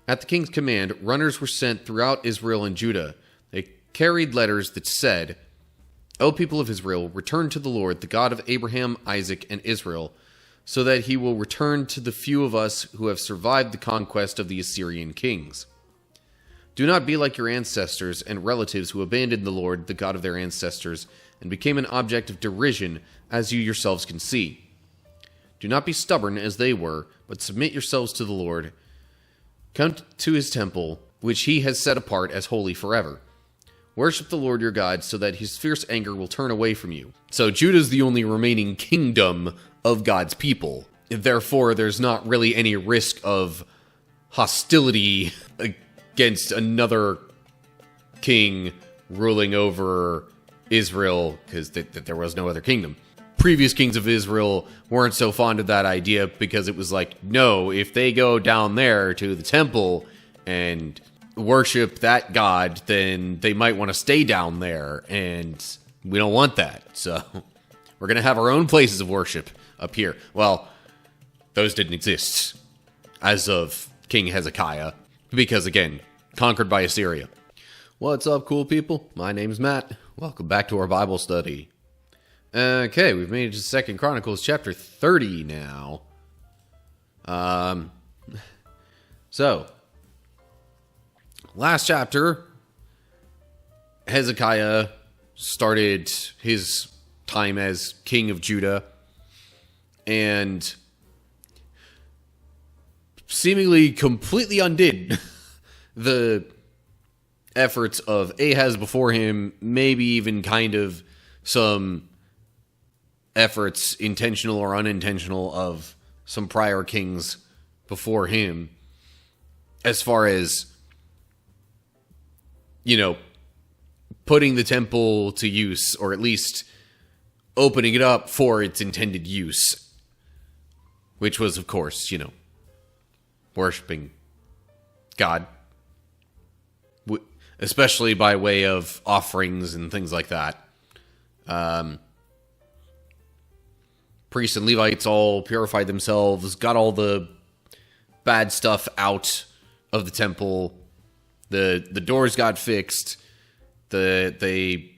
At the king's command, runners were sent throughout Israel and Judah. They carried letters that said, O people of Israel, return to the Lord, the God of Abraham, Isaac, and Israel, so that he will return to the few of us who have survived the conquest of the Assyrian kings. Do not be like your ancestors and relatives who abandoned the Lord, the God of their ancestors, and became an object of derision, as you yourselves can see. Do not be stubborn as they were, but submit yourselves to the Lord. Come to his temple, which he has set apart as holy forever. Worship the Lord your God, so that his fierce anger will turn away from you. So Judah's the only remaining kingdom of God's people. Therefore, there's not really any risk of hostility against another king ruling over Israel, because there was no other kingdom. Previous kings of Israel weren't so fond of that idea, because it was like, no, if they go down there to the temple and worship that god, then they might want to stay down there, and we don't want that. So we're going to have our own places of worship up here. Well, those didn't exist as of King Hezekiah, because again, conquered by Assyria. What's up, cool people? My name's Matt. Welcome back to our Bible study. Okay, we've made it to 2 Chronicles chapter 30 now. So, last chapter, Hezekiah started his time as king of Judah, and seemingly completely undid the efforts of Ahaz before him, maybe even kind of some efforts, intentional or unintentional, of some prior kings before him, as far as, putting the temple to use, or at least opening it up for its intended use, which was, of course, worshiping God, especially by way of offerings and things like that. Priests and Levites all purified themselves, got all the bad stuff out of the temple. The doors got fixed. They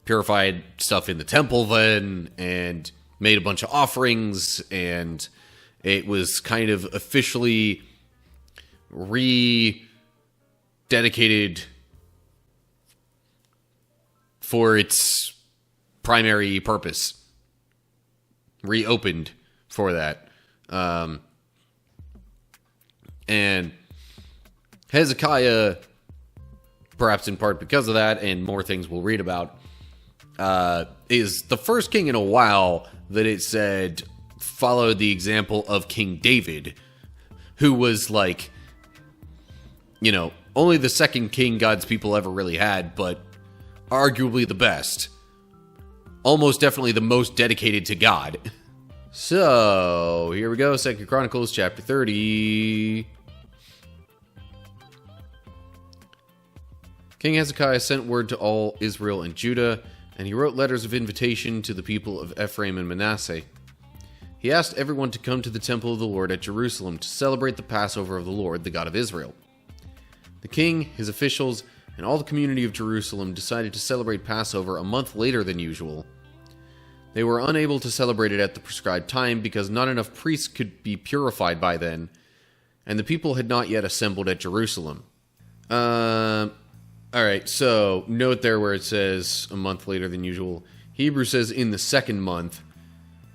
purified stuff in the temple then, and made a bunch of offerings, and it was kind of officially rededicated for its primary purpose. Reopened for that. And Hezekiah, perhaps in part because of that, and more things we'll read about, is the first king in a while that it said followed the example of King David, who was like, only the second king God's people ever really had, but arguably the best. Almost definitely the most dedicated to God. So, here we go, 2 Chronicles chapter 30. King Hezekiah sent word to all Israel and Judah, and he wrote letters of invitation to the people of Ephraim and Manasseh. He asked everyone to come to the temple of the Lord at Jerusalem to celebrate the Passover of the Lord, the God of Israel. The king, his officials, and all the community of Jerusalem decided to celebrate Passover a month later than usual. They were unable to celebrate it at the prescribed time because not enough priests could be purified by then, and the people had not yet assembled at Jerusalem. Alright, so note there where it says a month later than usual. Hebrew says in the second month.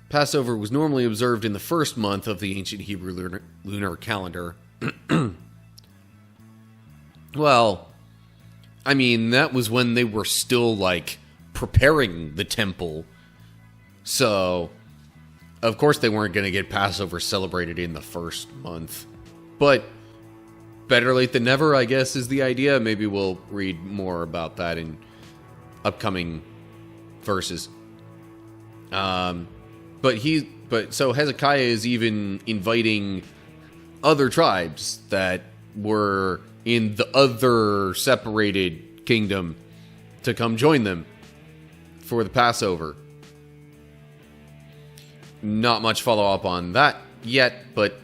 Passover was normally observed in the first month of the ancient Hebrew lunar calendar. Well, I mean, that was when they were still, preparing the temple. So, of course they weren't going to get Passover celebrated in the first month. But better late than never, I guess, is the idea. Maybe we'll read more about that in upcoming verses. So Hezekiah is even inviting other tribes that were in the other separated kingdom to come join them for the Passover. Not much follow-up on that yet, but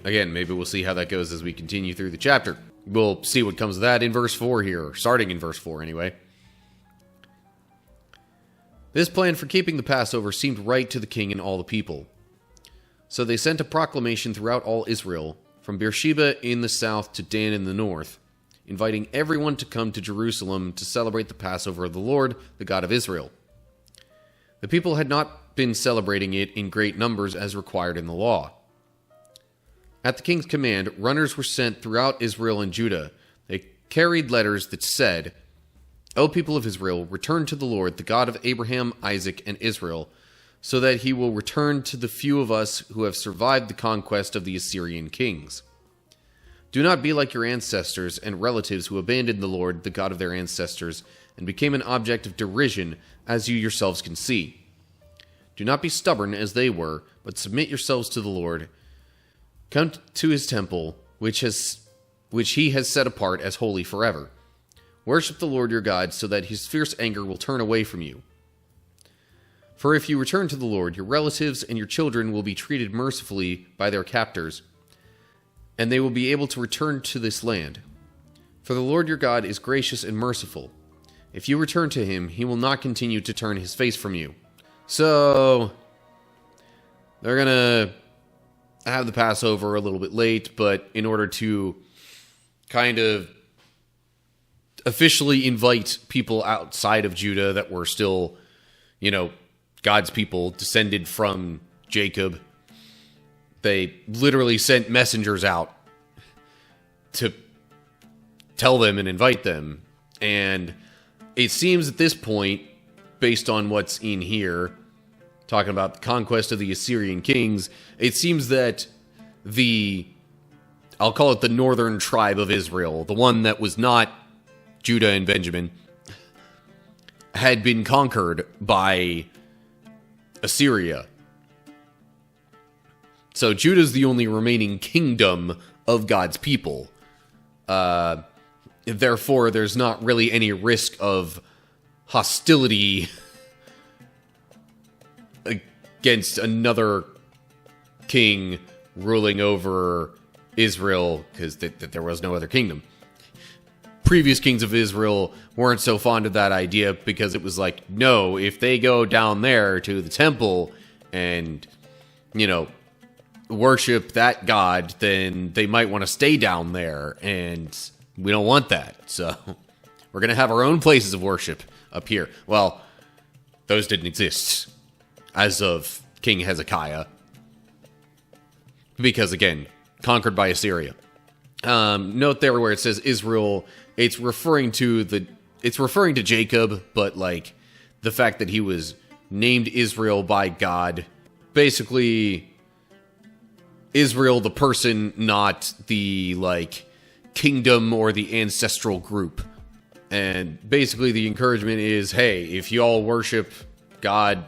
again, maybe we'll see how that goes as we continue through the chapter. We'll see what comes of that in verse 4 here, starting in verse 4 anyway. This plan for keeping the Passover seemed right to the king and all the people. So they sent a proclamation throughout all Israel, from Beersheba in the south to Dan in the north, inviting everyone to come to Jerusalem to celebrate the Passover of the Lord, the God of Israel. The people had not been celebrating it in great numbers as required in the law. At the king's command, runners were sent throughout Israel and Judah. They carried letters that said, O people of Israel, return to the Lord, the God of Abraham, Isaac, and Israel, so that he will return to the few of us who have survived the conquest of the Assyrian kings. Do not be like your ancestors and relatives who abandoned the Lord, the God of their ancestors, and became an object of derision, as you yourselves can see. Do not be stubborn as they were, but submit yourselves to the Lord. Come to his temple, which he has set apart as holy forever. Worship the Lord your God, so that his fierce anger will turn away from you. For if you return to the Lord, your relatives and your children will be treated mercifully by their captors, and they will be able to return to this land. For the Lord your God is gracious and merciful. If you return to him, he will not continue to turn his face from you. So, they're going to have the Passover a little bit late, but in order to kind of officially invite people outside of Judah that were still, God's people, descended from Jacob, they literally sent messengers out to tell them and invite them. And it seems at this point, based on what's in here, talking about the conquest of the Assyrian kings, it seems that I'll call it the northern tribe of Israel, the one that was not Judah and Benjamin, had been conquered by Assyria. So Judah's the only remaining kingdom of God's people. Therefore, there's not really any risk of hostility against another king ruling over Israel, because there was no other kingdom. Previous kings of Israel weren't so fond of that idea, because it was like, no, if they go down there to the temple and, worship that god, then they might want to stay down there, and we don't want that. So we're going to have our own places of worship up here. Well, those didn't exist as of King Hezekiah, because, again, conquered by Assyria. Note there where it says Israel, it's referring to Jacob, but like the fact that he was named Israel by God. Basically, Israel, the person, not the kingdom or the ancestral group. And basically the encouragement is, hey, if you all worship God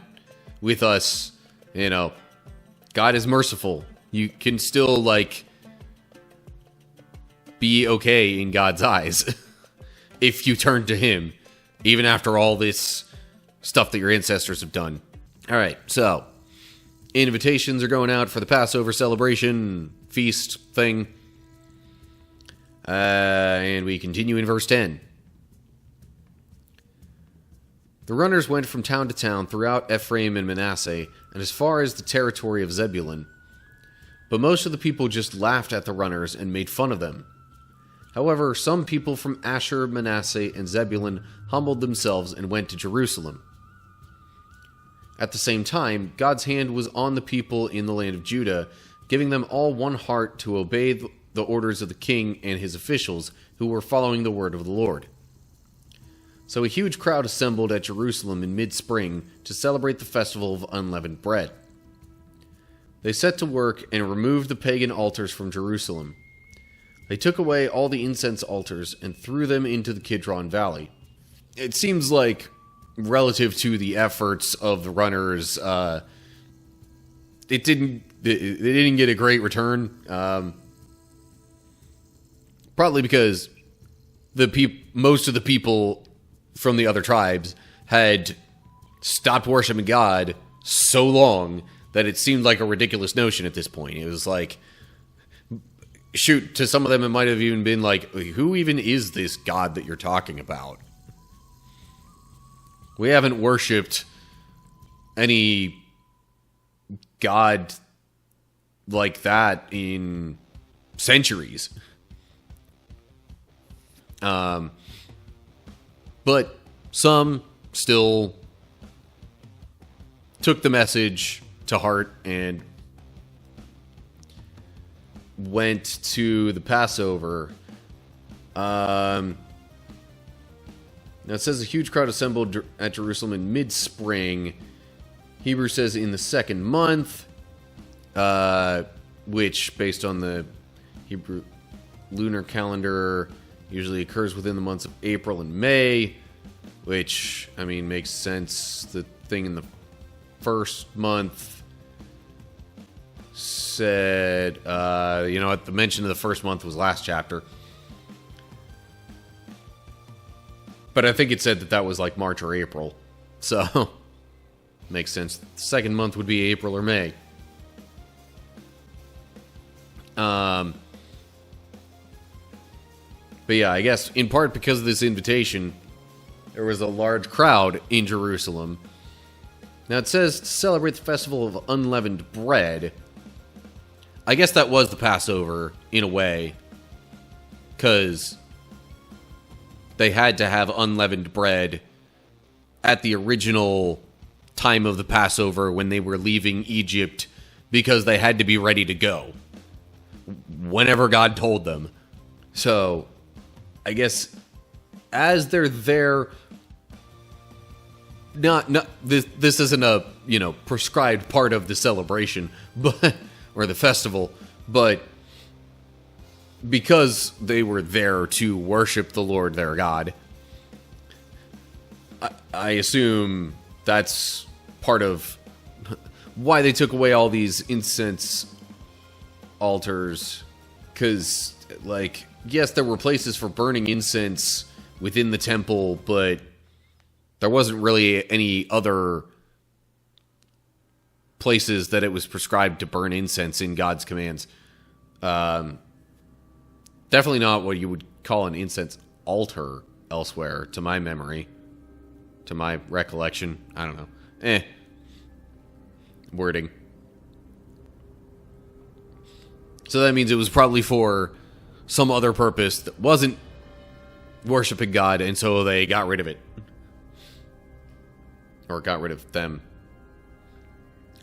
with us, God is merciful. You can still be okay in God's eyes if you turn to him, even after all this stuff that your ancestors have done. All right, so invitations are going out for the Passover celebration feast thing. And we continue in verse 10. The runners went from town to town throughout Ephraim and Manasseh, and as far as the territory of Zebulun. But most of the people just laughed at the runners and made fun of them. However, some people from Asher, Manasseh, and Zebulun humbled themselves and went to Jerusalem. At the same time, God's hand was on the people in the land of Judah, giving them all one heart to obey the orders of the king and his officials, who were following the word of the Lord. So a huge crowd assembled at Jerusalem in mid-spring to celebrate the festival of unleavened bread. They set to work and removed the pagan altars from Jerusalem. They took away all the incense altars and threw them into the Kidron Valley. It seems like, relative to the efforts of the runners, they didn't get a great return. Probably because most of the people from the other tribes had stopped worshiping God so long that it seemed like a ridiculous notion at this point. It was like, shoot, to some of them it might have even been like, who even is this God that you're talking about? We haven't worshipped any God like that in centuries. But some still took the message to heart and went to the Passover. Now it says a huge crowd assembled at Jerusalem in mid-spring. Hebrew says in the second month, which, based on the Hebrew lunar calendar, usually occurs within the months of April and May, which, I mean, makes sense. The thing in the first month said, the mention of the first month was last chapter. But I think it said that was like March or April. So, makes sense. The second month would be April or May. But yeah, I guess in part because of this invitation, there was a large crowd in Jerusalem. Now it says to celebrate the festival of unleavened bread. I guess that was the Passover in a way, because they had to have unleavened bread at the original time of the Passover when they were leaving Egypt, because they had to be ready to go whenever God told them. So, I guess as they're there, this isn't a prescribed part of the celebration, but or the festival, but because they were there to worship the Lord their God, I assume that's part of why they took away all these incense altars. Because, yes, there were places for burning incense within the temple, but there wasn't really any other places that it was prescribed to burn incense in God's commands. Definitely not what you would call an incense altar elsewhere, to my memory. To my recollection. I don't know. Wording. So that means it was probably for some other purpose that wasn't worshiping God, and so they got rid of it. Or got rid of them.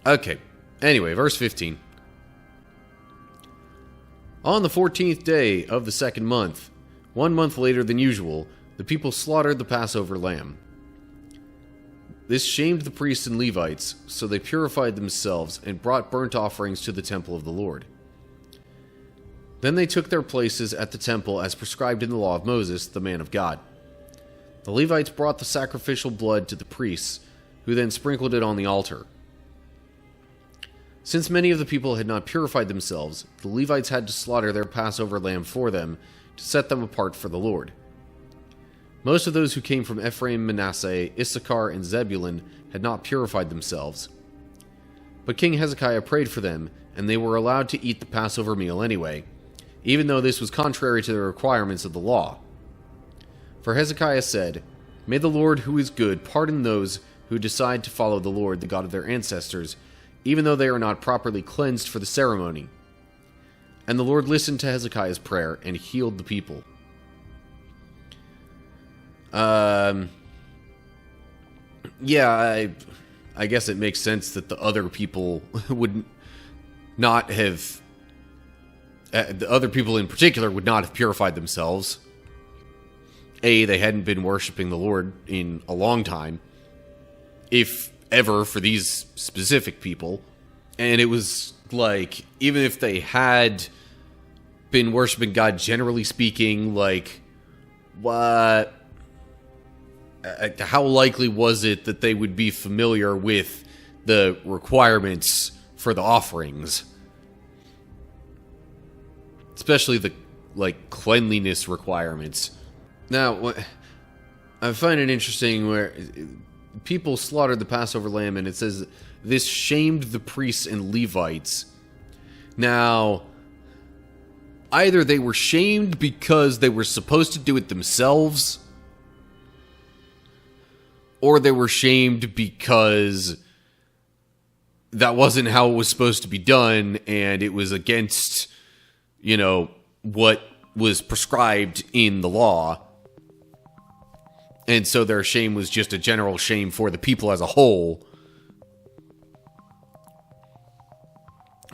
Okay. Anyway, verse 15. On the 14th day of the second month, 1 month later than usual, the people slaughtered the Passover lamb. This shamed the priests and Levites, so they purified themselves and brought burnt offerings to the temple of the Lord. Then they took their places at the temple as prescribed in the law of Moses, the man of God. The Levites brought the sacrificial blood to the priests, who then sprinkled it on the altar. Since many of the people had not purified themselves, the Levites had to slaughter their Passover lamb for them to set them apart for the Lord. Most of those who came from Ephraim, Manasseh, Issachar, and Zebulun had not purified themselves. But King Hezekiah prayed for them, and they were allowed to eat the Passover meal anyway, even though this was contrary to the requirements of the law. For Hezekiah said, "May the Lord, who is good, pardon those who decide to follow the Lord, the God of their ancestors, even though they are not properly cleansed for the ceremony." And the Lord listened to Hezekiah's prayer and healed the people. I guess it makes sense that the other people would not have... the other people in particular would not have purified themselves. They hadn't been worshiping the Lord in a long time, if ever, for these specific people. And it was like, even if they had been worshiping God, generally speaking, how likely was it that they would be familiar with the requirements for the offerings? Especially the, cleanliness requirements. Now, I find it interesting where people slaughtered the Passover lamb, and it says, this shamed the priests and Levites. Now, either they were shamed because they were supposed to do it themselves, or they were shamed because that wasn't how it was supposed to be done, and it was against, what was prescribed in the law. And so their shame was just a general shame for the people as a whole.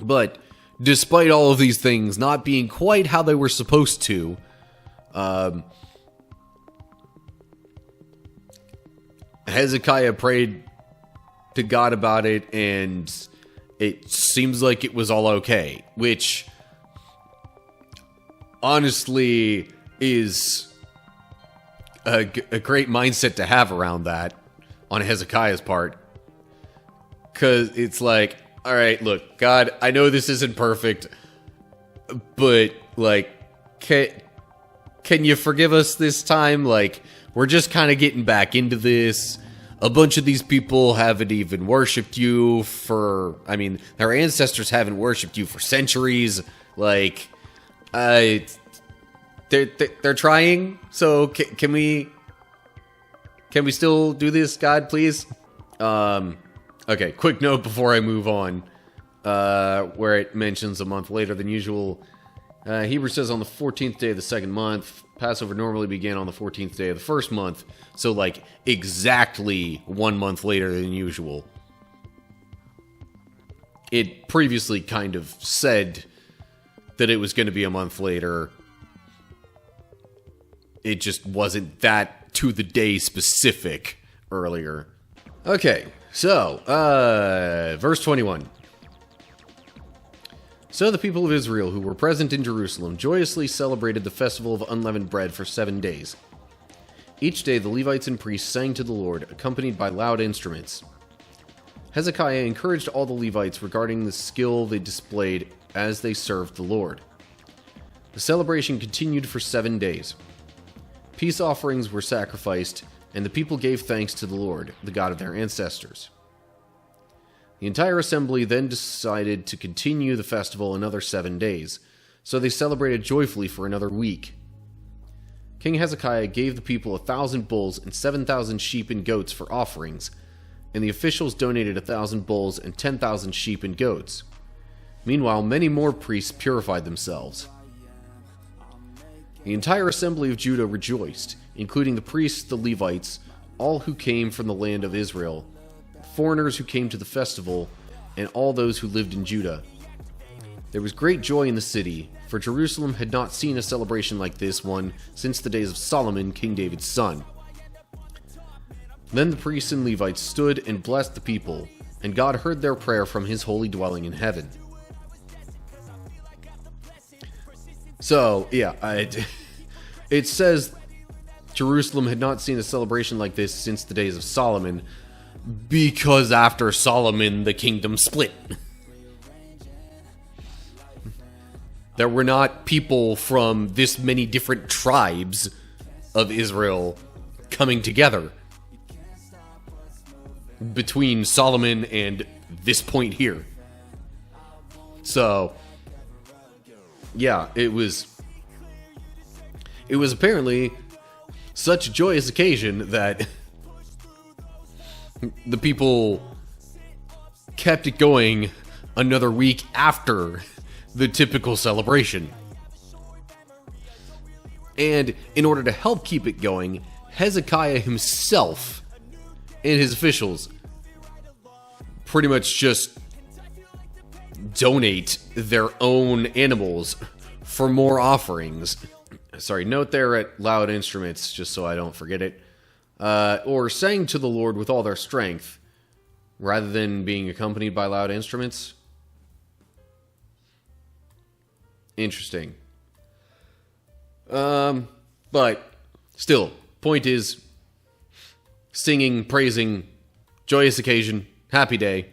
But despite all of these things not being quite how they were supposed to, Hezekiah prayed to God about it, and it seems like it was all okay, which honestly is a great mindset to have around that on Hezekiah's part. Because it's like, all right, look, God, I know this isn't perfect, but, can you forgive us this time? We're just kind of getting back into this. A bunch of these people haven't even worshipped you their ancestors haven't worshipped you for centuries. They're trying, so can we still do this, God, please? Okay, quick note before I move on, where it mentions a month later than usual. Hebrew says on the 14th day of the second month. Passover normally began on the 14th day of the first month, so exactly 1 month later than usual. It previously kind of said that it was going to be a month later. It just wasn't that to the day specific earlier. Okay, so, verse 21. So the people of Israel who were present in Jerusalem joyously celebrated the festival of unleavened bread for 7 days. Each day the Levites and priests sang to the Lord, accompanied by loud instruments. Hezekiah encouraged all the Levites regarding the skill they displayed as they served the Lord. The celebration continued for 7 days. Peace offerings were sacrificed, and the people gave thanks to the Lord, the God of their ancestors. The entire assembly then decided to continue the festival another 7 days, so they celebrated joyfully for another week. King Hezekiah gave the people 1,000 bulls and 7,000 sheep and goats for offerings, and the officials donated 1,000 bulls and 10,000 sheep and goats. Meanwhile, many more priests purified themselves. The entire assembly of Judah rejoiced, including the priests, the Levites, all who came from the land of Israel, foreigners who came to the festival, and all those who lived in Judah. There was great joy in the city, for Jerusalem had not seen a celebration like this one since the days of Solomon, King David's son. Then the priests and Levites stood and blessed the people, and God heard their prayer from his holy dwelling in heaven. So, it says Jerusalem had not seen a celebration like this since the days of Solomon, because after Solomon, the kingdom split. There were not people from this many different tribes of Israel coming together between Solomon and this point here. So, it was apparently such a joyous occasion that the people kept it going another week after the typical celebration. And in order to help keep it going, Hezekiah himself and his officials pretty much just donate their own animals for more offerings. Sorry, note there at loud instruments, just so I don't forget it. Or sang to the Lord with all their strength, rather than being accompanied by loud instruments. Interesting. But still, point is, singing, praising, joyous occasion, happy day,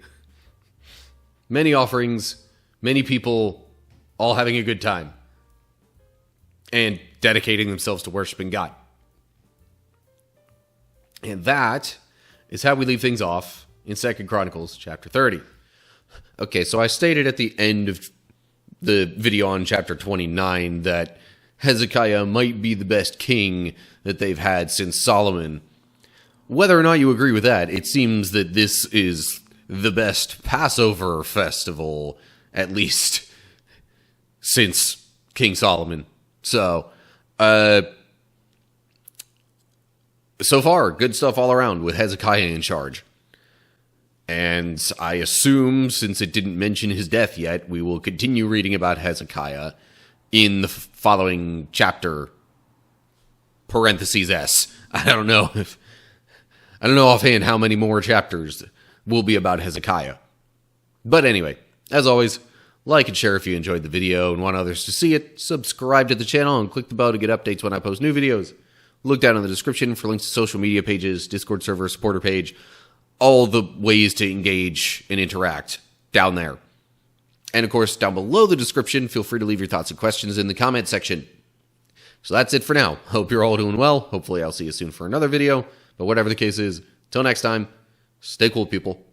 many offerings, many people, all having a good time, and dedicating themselves to worshiping God. And that is how we leave things off in 2 Chronicles chapter 30. Okay, so I stated at the end of the video on chapter 29 that Hezekiah might be the best king that they've had since Solomon. Whether or not you agree with that, it seems that this is the best Passover festival, at least since King Solomon. So, so far, good stuff all around with Hezekiah in charge. And I assume, since it didn't mention his death yet, we will continue reading about Hezekiah in the following chapter, parentheses S. I don't know offhand how many more chapters will be about Hezekiah. But anyway, as always, like and share if you enjoyed the video and want others to see it. Subscribe to the channel and click the bell to get updates when I post new videos. Look down in the description for links to social media pages, Discord server, supporter page, all the ways to engage and interact down there. And of course, down below the description, feel free to leave your thoughts and questions in the comment section. So that's it for now. Hope you're all doing well. Hopefully I'll see you soon for another video. But whatever the case is, till next time, stay cool, people.